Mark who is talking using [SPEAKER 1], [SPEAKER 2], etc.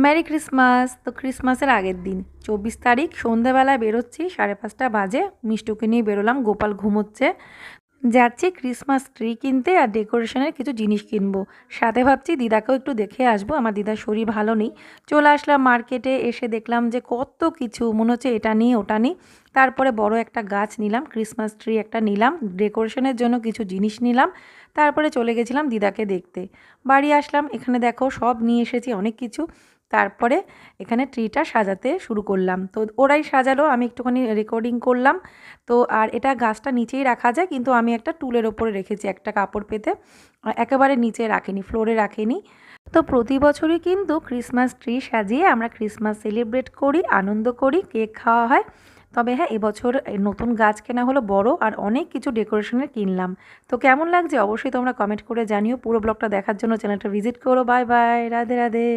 [SPEAKER 1] Merry Christmas. তো ক্রিসমাসের আগের দিন 24 তারিখ সন্ধ্যাবেলায় বেরোচ্ছি, 5:30 বাজে। মিষ্টুকে নিয়ে বেরোলাম, গোপাল ঘুমোচ্ছে। যাচ্ছি ক্রিসমাস ট্রি কিনতে আর ডেকোরেশনের কিছু জিনিস কিনবো। সাথে ভাবছি দিদাকেও একটু দেখে আসবো, আমার দিদার শরীর ভালো নেই। চলে আসলাম মার্কেটে, এসে দেখলাম যে কত কিছু, মনে হচ্ছে এটা নিই ওটা নিই। তারপরে বড় একটা গাছ নিলাম, ক্রিসমাস ট্রি একটা নিলাম, ডেকোরেশনের জন্য কিছু জিনিস নিলাম। তারপরে চলে গেছিলাম দিদাকে দেখতে। বাড়ি আসলাম, এখানে দেখো সব নিয়ে এসেছি অনেক কিছু। তারপরে এখানে ট্রিটা সাজাতে শুরু করলাম, তো ওরাই সাজালো, আমি একটুখানি রেকর্ডিং করলাম। তো আর এটা গাছটা নিচেই রাখা যায়, কিন্তু আমি একটা টুলের ওপরে রেখেছি একটা কাপড় পেতে, একেবারে নিচে রাখিনি, ফ্লোরে রাখিনি। তো প্রতি বছরই কিন্তু ক্রিসমাস ট্রি সাজিয়ে আমরা ক্রিসমাস সেলিব্রেট করি, আনন্দ করি, কেক খাওয়া হয়। তবে হ্যাঁ, এবছর নতুন গাছ কেনা হলো বড়, আর অনেক কিছু ডেকোরেশনের কিনলাম। তো কেমন লাগছে অবশ্যই তোমরা কমেন্ট করে জানিও। পুরো ব্লগটা দেখার জন্য চ্যানেলটা ভিজিট করো। Bye bye, Radhe Radhe.